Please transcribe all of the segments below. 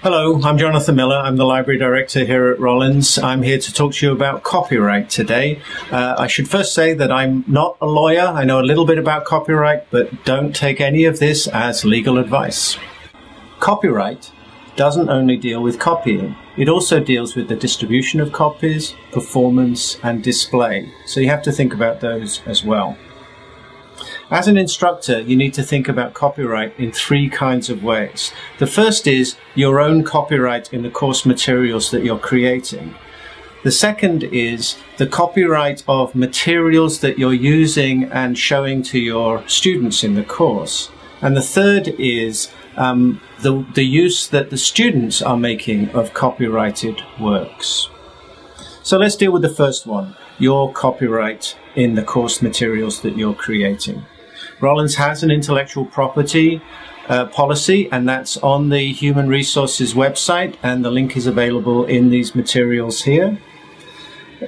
Hello, I'm Jonathan Miller. I'm the Library Director here at Rollins. I'm here to talk to you about copyright today. I should first say that I'm not a lawyer. I know a little bit about copyright, but don't take any of this as legal advice. Copyright doesn't only deal with copying. It also deals with the distribution of copies, performance, and display. So you have to think about those as well. As an instructor, you need to think about copyright in three kinds of ways. The first is your own copyright in the course materials that you're creating. The second is the copyright of materials that you're using and showing to your students in the course. And the third is the use that the students are making of copyrighted works. So let's deal with the first one, your copyright in the course materials that you're creating. Rollins has an intellectual property policy, and that's on the Human Resources website, and the link is available in these materials here.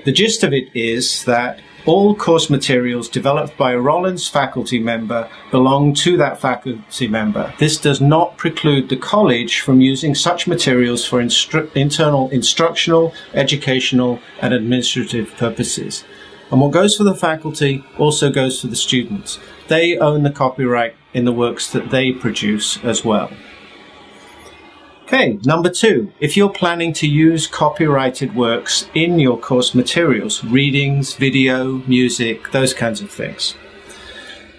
The gist of it is that all course materials developed by a Rollins faculty member belong to that faculty member. This does not preclude the college from using such materials for internal instructional, educational, and administrative purposes. And what goes for the faculty also goes for the students. They own the copyright in the works that they produce as well. Okay, number two, if you're planning to use copyrighted works in your course materials, readings, video, music, those kinds of things.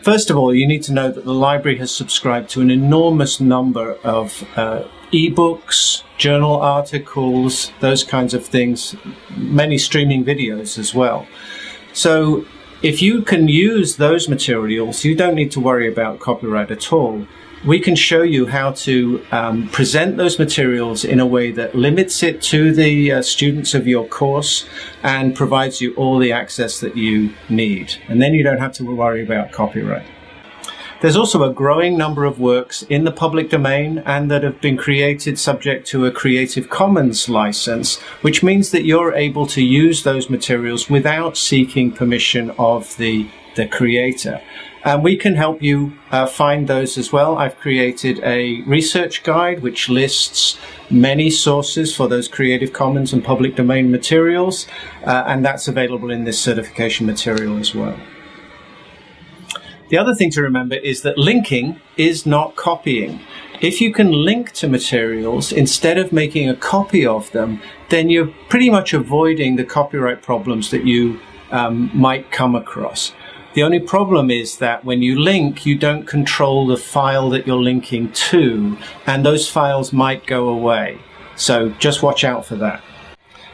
First of all, you need to know that the library has subscribed to an enormous number of ebooks, journal articles, those kinds of things, many streaming videos as well. So if you can use those materials, you don't need to worry about copyright at all. We can show you how to present those materials in a way that limits it to the students of your course and provides you all the access that you need. And then you don't have to worry about copyright. There's also a growing number of works in the public domain and that have been created subject to a Creative Commons license, which means that you're able to use those materials without seeking permission of the creator. And we can help you find those as well. I've created a research guide which lists many sources for those Creative Commons and public domain materials, and that's available in this certification material as well. The other thing to remember is that linking is not copying. If you can link to materials instead of making a copy of them, then you're pretty much avoiding the copyright problems that you might come across. The only problem is that when you link, you don't control the file that you're linking to, and those files might go away. So just watch out for that.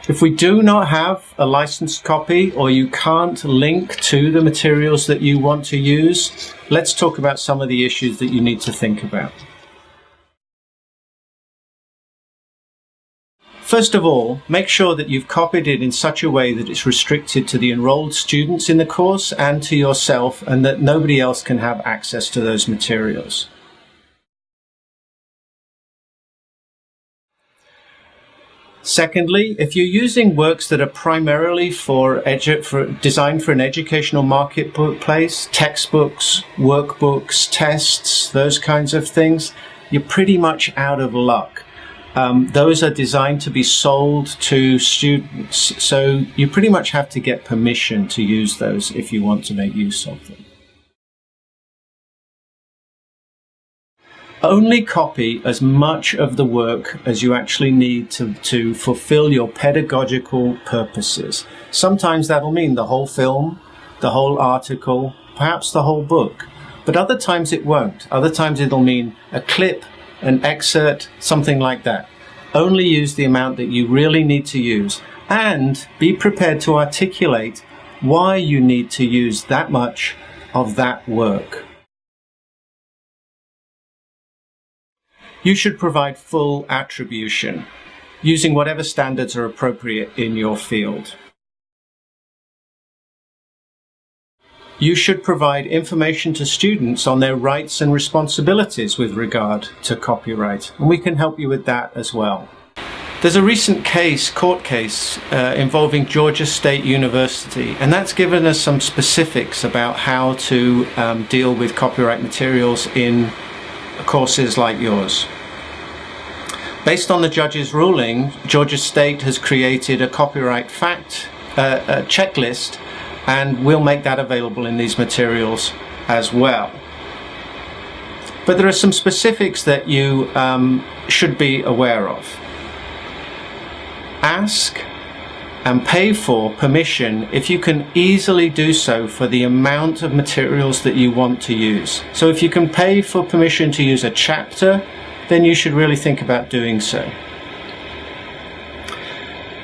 If we do not have a licensed copy or you can't link to the materials that you want to use, let's talk about some of the issues that you need to think about. First of all, make sure that you've copied it in such a way that it's restricted to the enrolled students in the course and to yourself, and that nobody else can have access to those materials. Secondly, if you're using works that are primarily designed for an educational marketplace, textbooks, workbooks, tests, those kinds of things, you're pretty much out of luck. Those are designed to be sold to students, so you pretty much have to get permission to use those if you want to make use of them. Only copy as much of the work as you actually need to fulfill your pedagogical purposes. Sometimes that'll mean the whole film, the whole article, perhaps the whole book. But other times it won't. Other times it'll mean a clip, an excerpt, something like that. Only use the amount that you really need to use, and be prepared to articulate why you need to use that much of that work. You should provide full attribution, using whatever standards are appropriate in your field. You should provide information to students on their rights and responsibilities with regard to copyright, and we can help you with that as well. There's a recent court case involving Georgia State University, and that's given us some specifics about how to deal with copyright materials in courses like yours. Based on the judge's ruling, Georgia State has created a copyright fact checklist, and we'll make that available in these materials as well. But there are some specifics that you should be aware of. Ask and pay for permission if you can easily do so for the amount of materials that you want to use. So if you can pay for permission to use a chapter, then you should really think about doing so.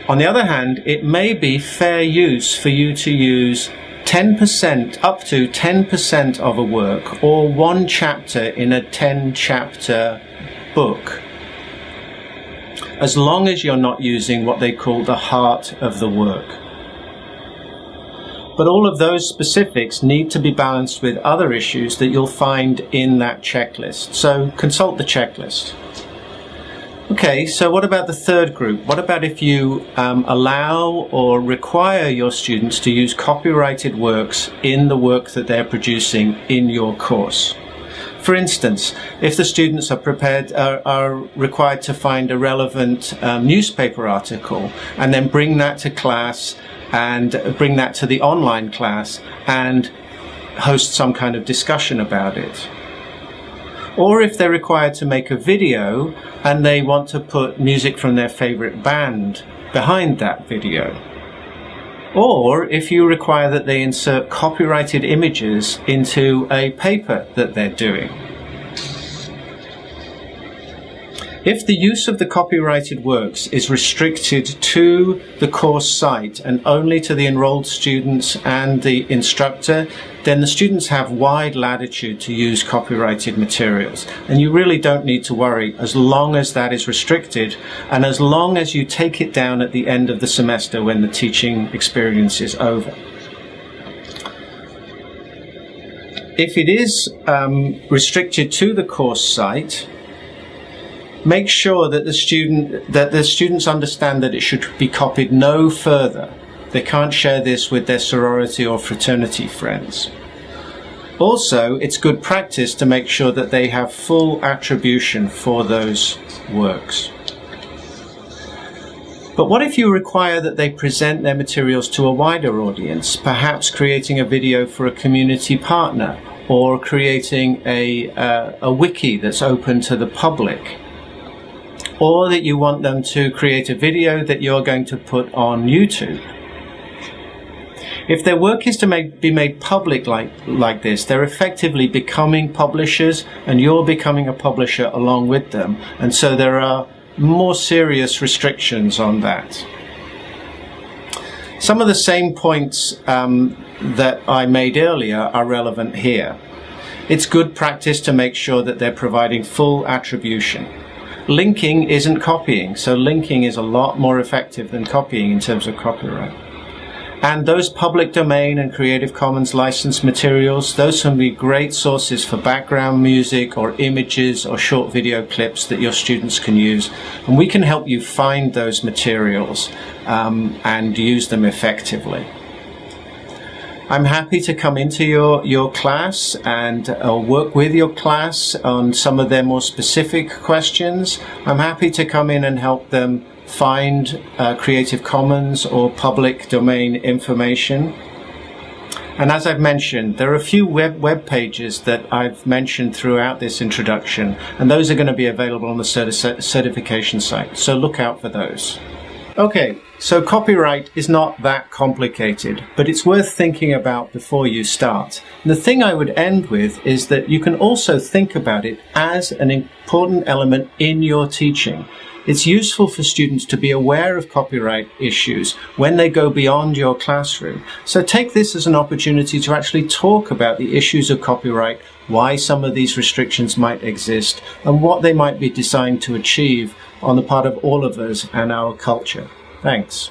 On the other hand, it may be fair use for you to use 10%, up to 10% of a work, or one chapter in a 10-chapter book, as long as you're not using what they call the heart of the work. But all of those specifics need to be balanced with other issues that you'll find in that checklist. So consult the checklist. Okay, so what about the third group? What about if you allow or require your students to use copyrighted works in the work that they're producing in your course? For instance, if the students are required to find a relevant newspaper article and then bring that to class and bring that to the online class and host some kind of discussion about it. Or if they're required to make a video and they want to put music from their favorite band behind that video. Or if you require that they insert copyrighted images into a paper that they're doing. If the use of the copyrighted works is restricted to the course site and only to the enrolled students and the instructor, then the students have wide latitude to use copyrighted materials. And you really don't need to worry as long as that is restricted and as long as you take it down at the end of the semester when the teaching experience is over. If it is restricted to the course site, make sure that the students understand that it should be copied no further. They can't share this with their sorority or fraternity friends. Also, it's good practice to make sure that they have full attribution for those works. But what if you require that they present their materials to a wider audience, perhaps creating a video for a community partner or creating a wiki that's open to the public? Or that you want them to create a video that you're going to put on YouTube. If their work is to be made public like this, they're effectively becoming publishers and you're becoming a publisher along with them. And so there are more serious restrictions on that. Some of the same points that I made earlier are relevant here. It's good practice to make sure that they're providing full attribution. Linking isn't copying, so linking is a lot more effective than copying in terms of copyright. And those public domain and Creative Commons licensed materials, those can be great sources for background music or images or short video clips that your students can use. And we can help you find those materials and use them effectively. I'm happy to come into your class and work with your class on some of their more specific questions. I'm happy to come in and help them find Creative Commons or public domain information. And as I've mentioned, there are a few web pages that I've mentioned throughout this introduction, and those are going to be available on the certification site, so look out for those. Okay, so copyright is not that complicated, but it's worth thinking about before you start. And the thing I would end with is that you can also think about it as an important element in your teaching. It's useful for students to be aware of copyright issues when they go beyond your classroom. So take this as an opportunity to actually talk about the issues of copyright, why some of these restrictions might exist, and what they might be designed to achieve on the part of all of us and our culture. Thanks.